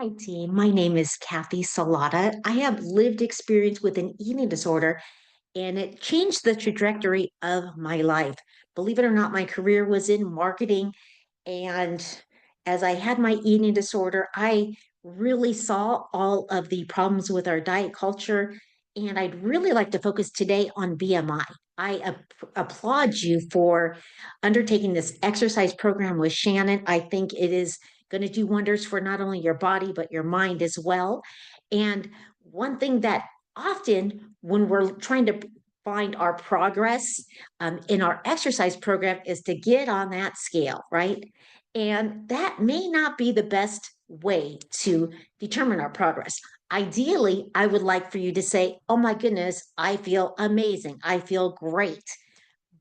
Hi, team. My name is Kathy Salata. I have lived experience with an eating disorder, and it changed the trajectory of my life. Believe it or not, my career was in marketing. And as I had my eating disorder, I really saw all of the problems with our diet culture. And I'd really like to focus today on BMI. Applaud you for undertaking this exercise program with Shannon. I think it is going to do wonders for not only your body, but your mind as well. And one thing that often when we're trying to find our progress in our exercise program is to get on that scale, right? And that may not be the best way to determine our progress. Ideally, I would like for you to say, oh my goodness, I feel amazing. I feel great.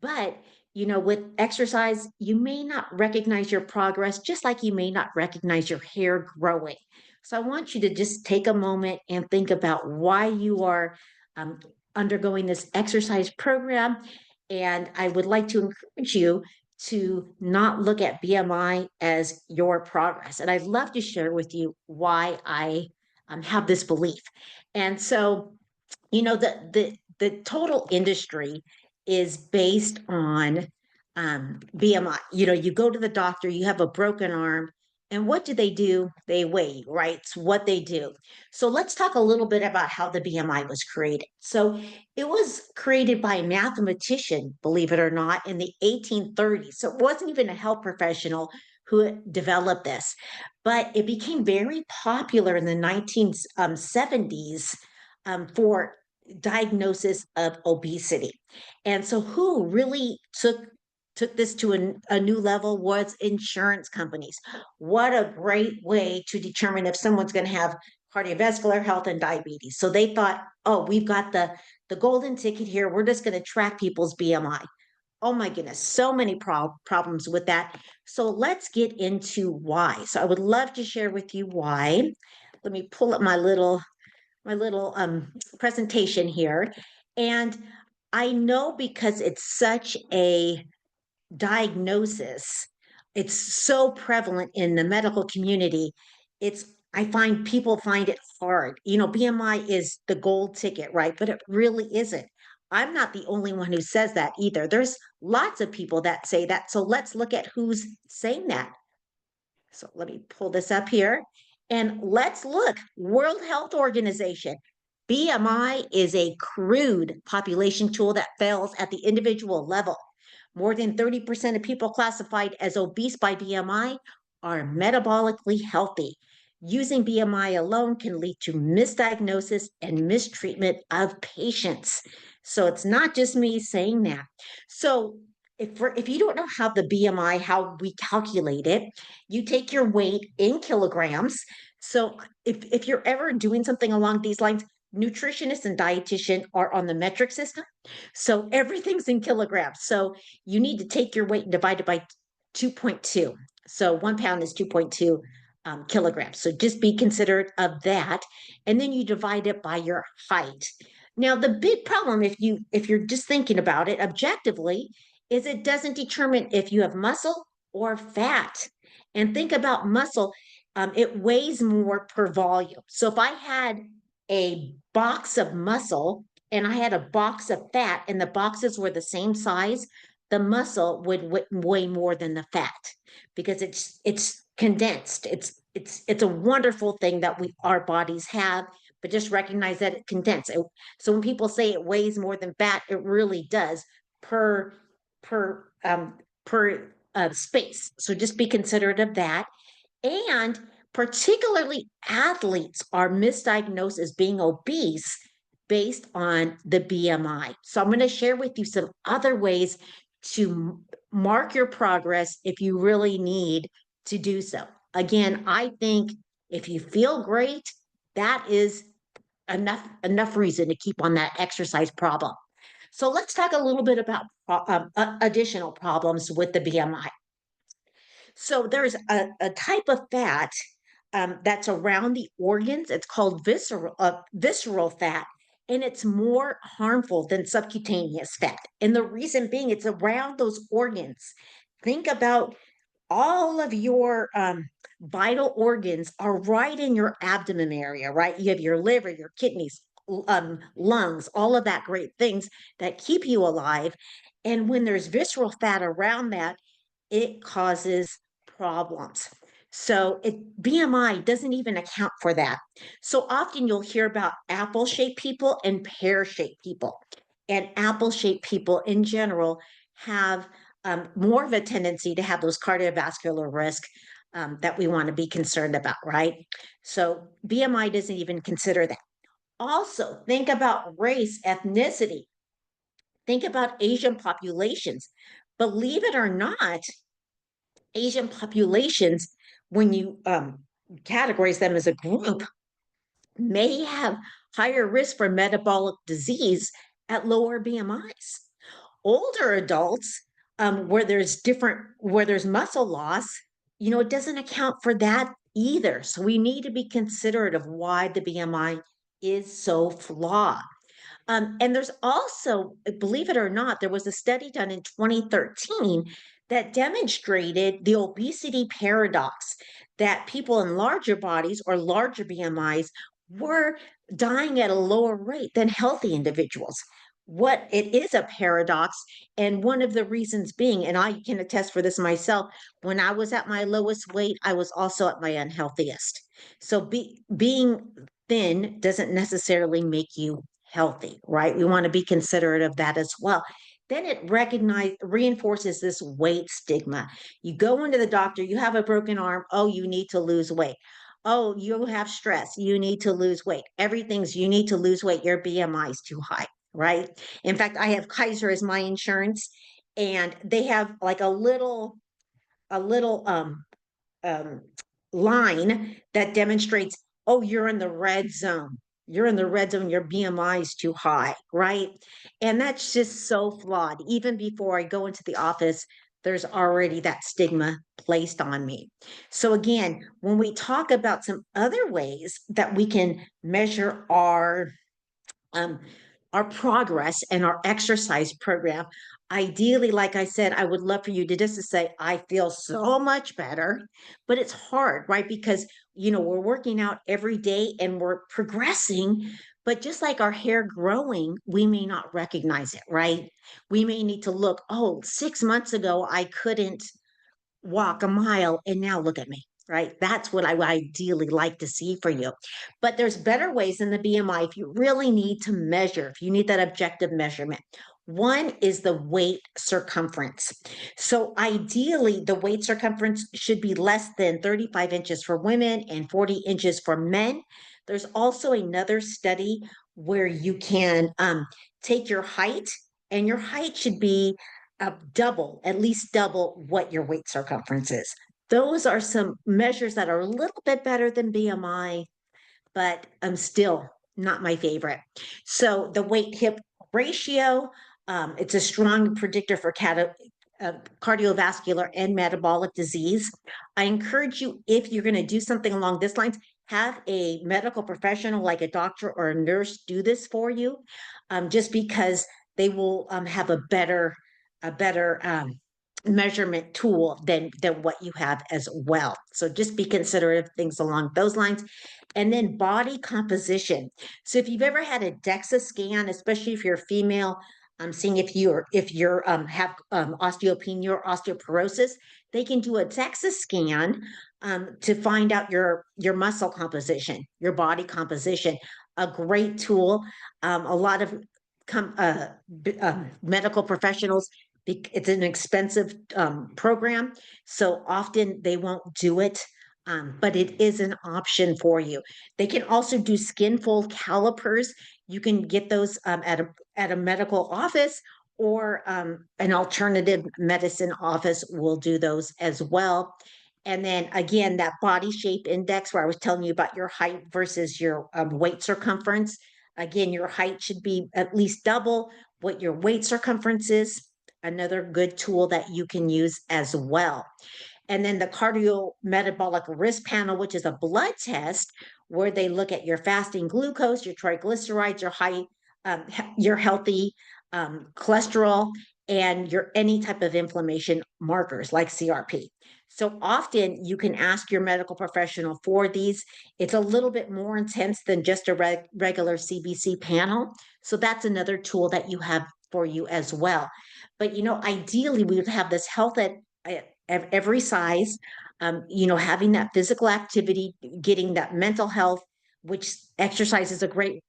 But, with exercise, you may not recognize your progress, just like you may not recognize your hair growing. So I want you to just take a moment and think about why you are um, undergoing this exercise program. And I would like to encourage you to not look at BMI as your progress. And I'd love to share with you why I have this belief. And so, the total industry is based on BMI. You go to the doctor, you have a broken arm, and what do? They weigh you, right? It's what they do. So let's talk a little bit about how the BMI was created. So it was created by a mathematician, believe it or not, in the 1830s. So it wasn't even a health professional who developed this, but it became very popular in the 1970s for diagnosis of obesity. And so who really took this to a new level was insurance companies. What a great way to determine if someone's going to have cardiovascular health and diabetes. So they thought, oh, we've got the golden ticket here. We're just going to track people's BMI. Oh my goodness, so many problems with that. So let's get into why. So I would love to share with you why. Let me pull up my little presentation here. And I know because it's such a diagnosis, it's so prevalent in the medical community. I find people find it hard. BMI is the gold ticket, right? But it really isn't. I'm not the only one who says that either. There's lots of people that say that. So let's look at who's saying that. So let me pull this up here and let's look. World Health Organization. BMI is a crude population tool that fails at the individual level. More than 30% of people classified as obese by BMI are metabolically healthy. Using BMI alone can lead to misdiagnosis and mistreatment of patients. So it's not just me saying that. So if you don't know how the BMI, how we calculate it, you take your weight in kilograms. So if you're ever doing something along these lines, nutritionists and dietitian are on the metric system. So everything's in kilograms. So you need to take your weight and divide it by 2.2. So 1 pound is 2.2 kilograms. So just be considerate of that. And then you divide it by your height. Now, the big problem, if you're just thinking about it objectively, is it doesn't determine if you have muscle or fat. And think about muscle, it weighs more per volume. So if I had a box of muscle and I had a box of fat and the boxes were the same size, the muscle would weigh more than the fat because it's condensed. It's a wonderful thing that our bodies have, but just recognize that it's condensed. So when people say it weighs more than fat, it really does per per space. So just be considerate of that. And particularly athletes are misdiagnosed as being obese based on the BMI. So I'm going to share with you some other ways to mark your progress if you really need to do so. Again, I think if you feel great, that is enough reason to keep on that exercise problem. So let's talk a little bit about additional problems with the BMI. So there's a type of fat that's around the organs. It's called visceral fat, and it's more harmful than subcutaneous fat. And the reason being, it's around those organs. Think about all of your vital organs are right in your abdomen area, right? You have your liver, your kidneys, lungs, all of that great things that keep you alive. And when there's visceral fat around that, it causes problems. So BMI doesn't even account for that. So often you'll hear about apple shaped people and pear shaped people. And apple shaped people in general have more of a tendency to have those cardiovascular risk that we want to be concerned about, right? So BMI doesn't even consider that. Also, think about race, ethnicity. Think about Asian populations. Believe it or not, Asian populations, when you categorize them as a group, may have higher risk for metabolic disease at lower BMIs. Older adults, where there's muscle loss, it doesn't account for that either. So we need to be considerate of why the BMI is so flawed. And there's also, believe it or not, there was a study done in 2013 that demonstrated the obesity paradox, that people in larger bodies or larger BMIs were dying at a lower rate than healthy individuals. What it is a paradox, and one of the reasons being, and I can attest for this myself, when I was at my lowest weight, I was also at my unhealthiest. So being thin doesn't necessarily make you healthy, right? We want to be considerate of that as well. Then it reinforces this weight stigma. You go into the doctor, you have a broken arm, oh, you need to lose weight. Oh, you have stress, you need to lose weight. Everything's you need to lose weight, your BMI is too high, right? In fact, I have Kaiser as my insurance, and they have like a little um, line that demonstrates, oh, you're in the red zone. You're in the red zone, your BMI is too high, right? And that's just so flawed. Even before I go into the office, there's already that stigma placed on me. So, again, when we talk about some other ways that we can measure um, our progress and our exercise program. Ideally, like I said, I would love for you to just to say, I feel so much better, but it's hard, right? Because, we're working out every day and we're progressing, but just like our hair growing, we may not recognize it, right? We may need to look, oh, 6 months ago, I couldn't walk a mile and now look at me, right? That's what I would ideally like to see for you. But there's better ways than the BMI if you really need to measure, if you need that objective measurement. One is the waist circumference. So ideally, the waist circumference should be less than 35 inches for women and 40 inches for men. There's also another study where you can take your height, and your height should be at least double what your waist circumference is. Those are some measures that are a little bit better than BMI, but I'm still not my favorite. So the weight hip ratio, it's a strong predictor for cardiovascular and metabolic disease. I encourage you, if you're going to do something along this lines, have a medical professional like a doctor or a nurse do this for you, just because they will have a better measurement tool than what you have as well. So just be considerate of things along those lines. And then body composition. So if you've ever had a DEXA scan, especially if you're female, seeing if you're have osteopenia or osteoporosis, they can do a DEXA scan to find out your muscle composition, your body composition. A great tool. A lot of medical professionals, it's an expensive program, so often they won't do it, but it is an option for you. They can also do skin fold calipers. You can get those at a medical office, or an alternative medicine office will do those as well. And then again, that body shape index where I was telling you about your height versus your waist circumference. Again, your height should be at least double what your waist circumference is. Another good tool that you can use as well. And then the cardiometabolic risk panel, which is a blood test where they look at your fasting glucose, your triglycerides, your healthy cholesterol, and your any type of inflammation markers like CRP. So often you can ask your medical professional for these. It's a little bit more intense than just a regular CBC panel. So that's another tool that you have for you as well. But ideally, we would have this health at every size. Having that physical activity, getting that mental health, which exercise is a great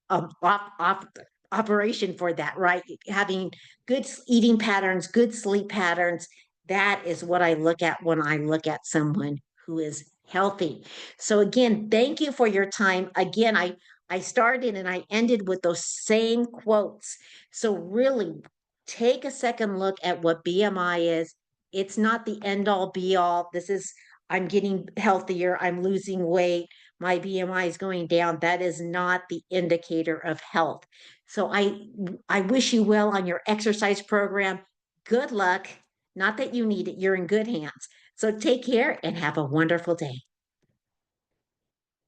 operation for that, right? Having good eating patterns, good sleep patterns. That is what I look at when I look at someone who is healthy. So again, thank you for your time. Again, I started and I ended with those same quotes. So really take a second look at what BMI is. It's not the end all be all. This is I'm getting healthier, I'm losing weight, my BMI is going down. That is not the indicator of health. So I wish you well on your exercise program. Good luck. Not that you need it, you're in good hands. So take care and have a wonderful day.